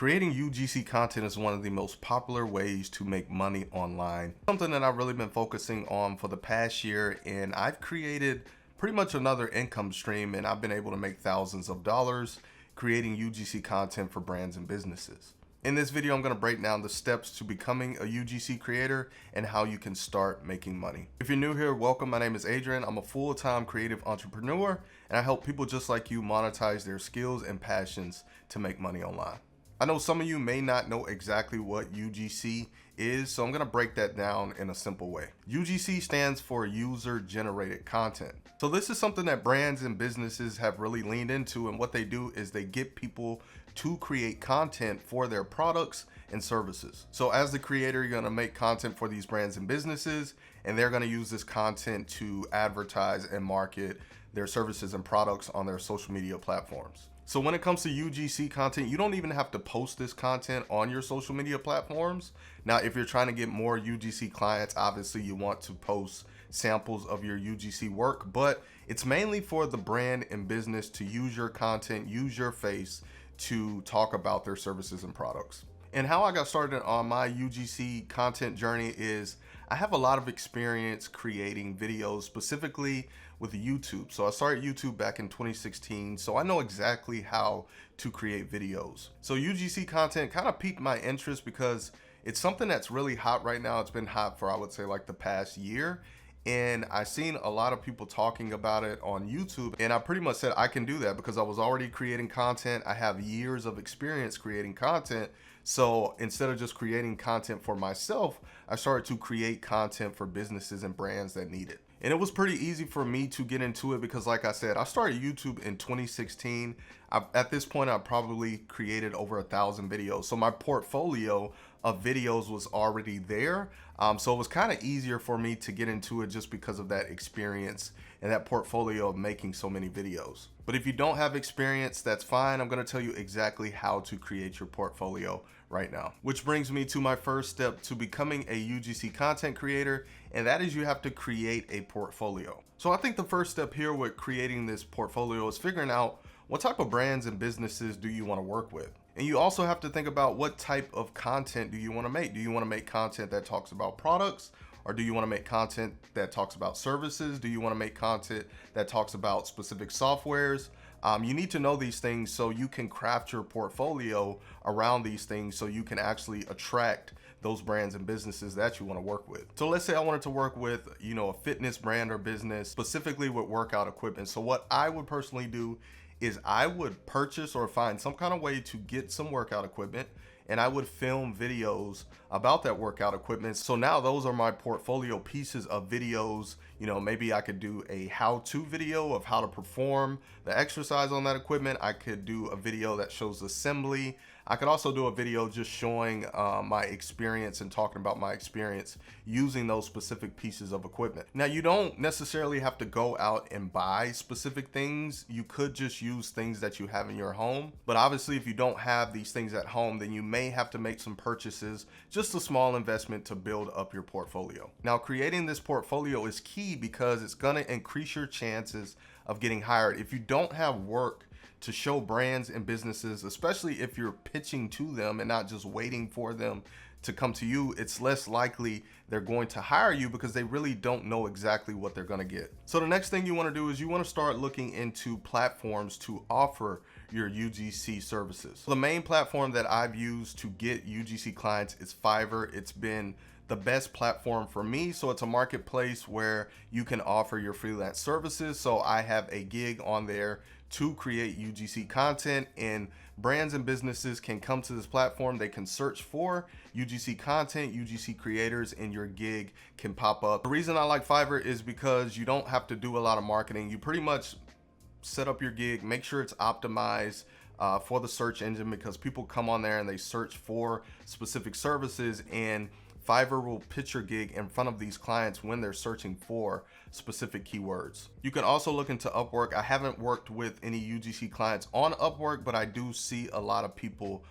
Creating UGC content is one of the most popular ways to make money online. Something that I've really been focusing on for the past year, and I've created pretty much another income stream, and I've been able to make thousands of dollars creating UGC content for brands and businesses. In this video, I'm going to break down the steps to becoming a UGC creator and how you can start making money. If you're new here, welcome. My name is Adrian. I'm a full-time creative entrepreneur, and I help people just like you monetize their skills and passions to make money online. I know some of you may not know exactly what UGC is, so I'm going to break that down in a simple way. UGC stands for user generated content. So this is something that brands and businesses have really leaned into, and what they do is they get people to create content for their products and services. So as the creator, you're going to make content for these brands and businesses, and they're going to use this content to advertise and market their services and products on their social media platforms. So when it comes to UGC content, you don't even have to post this content on your social media platforms. Now, if you're trying to get more UGC clients, obviously you want to post samples of your UGC work, but it's mainly for the brand and business to use your content, use your face to talk about their services and products. And how I got started on my UGC content journey is I have a lot of experience creating videos, specifically with YouTube. So I started YouTube back in 2016, so I know exactly how to create videos. So UGC content kind of piqued my interest because it's something that's really hot right now. It's been hot for, I would say, like the past year. And I've seen a lot of people talking about it on YouTube, and I pretty much said I can do that because I was already creating content. I have years of experience creating content. So instead of just creating content for myself, I started to create content for businesses and brands that need it. And it was pretty easy for me to get into it because, like I said, I started YouTube in 2016. At this point, I probably created over 1,000 videos. So my portfolio of videos was already there. So it was kind of easier for me to get into it just because of that experience and that portfolio of making so many videos. But if you don't have experience, that's fine. I'm going to tell you exactly how to create your portfolio right now. Which brings me to my first step to becoming a UGC content creator, and that is you have to create a portfolio. So I think the first step here with creating this portfolio is figuring out what type of brands and businesses do you want to work with. And you also have to think about what type of content do you want to make. Do you want to make content that talks about products? Or do you want to make content that talks about services? Do you want to make content that talks about specific softwares? You need to know these things so you can craft your portfolio around these things so you can actually attract those brands and businesses that you want to work with. So let's say I wanted to work with, a fitness brand or business, specifically with workout equipment. So what I would personally do is I would purchase or find some kind of way to get some workout equipment, and I would film videos about that workout equipment. So now those are my portfolio pieces of videos. Maybe I could do a how-to video of how to perform the exercise on that equipment. I could do a video that shows assembly. I could also do a video just showing my experience and talking about my experience using those specific pieces of equipment. Now, you don't necessarily have to go out and buy specific things. You could just use things that you have in your home. But obviously, if you don't have these things at home, then you may have to make some purchases, just a small investment to build up your portfolio. Now, creating this portfolio is key because it's going to increase your chances of getting hired. If you don't have work to show brands and businesses, especially if you're pitching to them and not just waiting for them to come to you, it's less likely they're going to hire you because they really don't know exactly what they're going to get. So the next thing you want to do is you want to start looking into platforms to offer your UGC services. The main platform that I've used to get UGC clients is Fiverr. It's been the best platform for me. So it's a marketplace where you can offer your freelance services. So I have a gig on there to create UGC content, and brands and businesses can come to this platform. They can search for UGC content, UGC creators, and your gig can pop up. The reason I like Fiverr is because you don't have to do a lot of marketing. You pretty much set up your gig, make sure it's optimized for the search engine, because people come on there and they search for specific services, and Fiverr will pitch your gig in front of these clients when they're searching for specific keywords. You can also look into Upwork. I haven't worked with any UGC clients on Upwork, but I do see a lot of people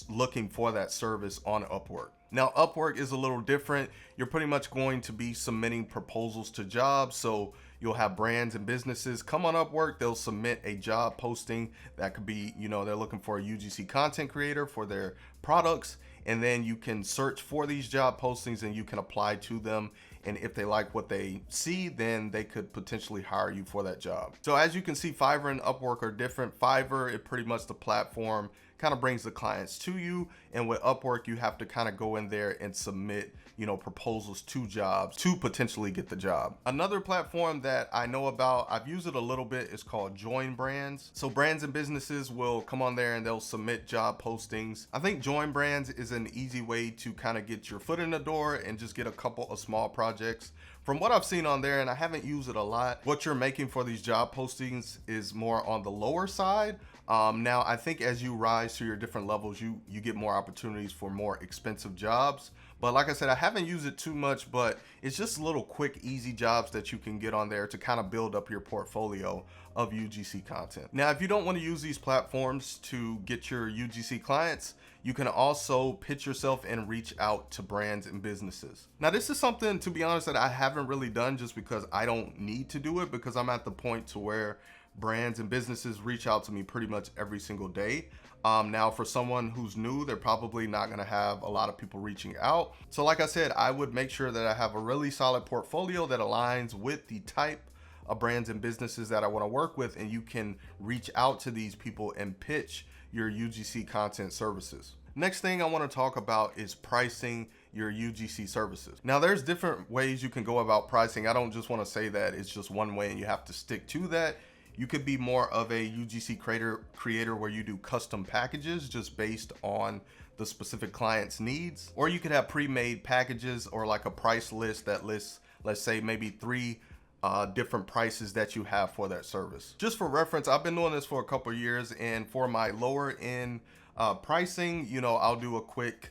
looking for that service on Upwork. Now, Upwork is a little different. You're pretty much going to be submitting proposals to jobs. So You'll have brands and businesses come on Upwork. They'll submit a job posting that could be, they're looking for a UGC content creator for their products. And then you can search for these job postings and you can apply to them. And if they like what they see, then they could potentially hire you for that job. So as you can see, Fiverr and Upwork are different. Fiverr, it pretty much the platform kind of brings the clients to you. And with Upwork, you have to kind of go in there and submit, proposals to jobs to potentially get the job. Another platform that I know about, I've used it a little bit, is called Join Brands. So brands and businesses will come on there and they'll submit job postings. I think Join Brands is an easy way to kind of get your foot in the door and just get a couple of small projects. From what I've seen on there, and I haven't used it a lot, what you're making for these job postings is more on the lower side. Now, I think as you rise to your different levels, you get more opportunities for more expensive jobs. But like I said, I haven't used it too much, but it's just little quick, easy jobs that you can get on there to kind of build up your portfolio of UGC content. Now, if you don't want to use these platforms to get your UGC clients, you can also pitch yourself and reach out to brands and businesses. Now, this is something, to be honest, that I haven't really done just because I don't need to do it, because I'm at the point to where brands and businesses reach out to me pretty much every single day. Now, for someone who's new, they're probably not going to have a lot of people reaching out. So like I said, I would make sure that I have a really solid portfolio that aligns with the type of brands and businesses that I want to work with, and you can reach out to these people and pitch your UGC content services. Next thing I want to talk about is pricing your UGC services. Now, there's different ways you can go about pricing. I don't just want to say that it's just one way and you have to stick to that. You could be more of a UGC creator where you do custom packages just based on the specific client's needs. Or you could have pre-made packages or like a price list that lists, let's say, maybe 3 different prices that you have for that service. Just for reference, I've been doing this for a couple of years, and for my lower end pricing, I'll do a quick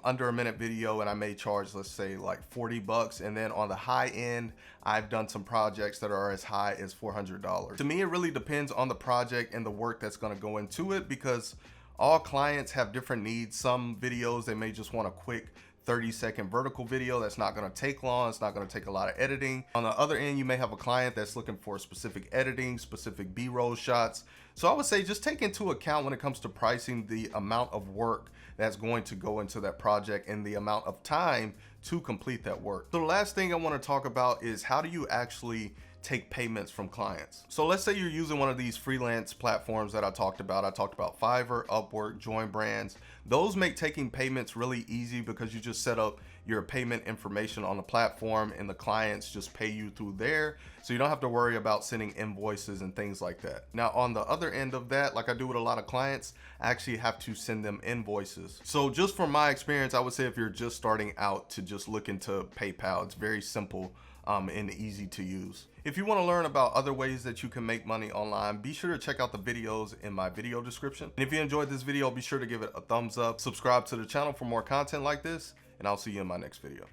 under a minute video and I may charge, let's say, like $40. And then on the high end, I've done some projects that are as high as $400. To me, it really depends on the project and the work that's going to go into it, because all clients have different needs. Some videos, they may just want a quick 30-second vertical video that's not going to take long. It's not going to take a lot of editing. On the other end, you may have a client that's looking for specific editing, specific B-roll shots. So I would say just take into account, when it comes to pricing, the amount of work that's going to go into that project and the amount of time to complete that work. So the last thing I want to talk about is, how do you actually take payments from clients? So let's say you're using one of these freelance platforms that I talked about. I talked about Fiverr, Upwork, Join Brands. Those make taking payments really easy, because you just set up your payment information on the platform and the clients just pay you through there. So you don't have to worry about sending invoices and things like that. Now, on the other end of that, like I do with a lot of clients, I actually have to send them invoices. So just from my experience, I would say if you're just starting out, to just look into PayPal. It's very simple and easy to use. If you want to learn about other ways that you can make money online, be sure to check out the videos in my video description. And if you enjoyed this video, be sure to give it a thumbs up, subscribe to the channel for more content like this, and I'll see you in my next video.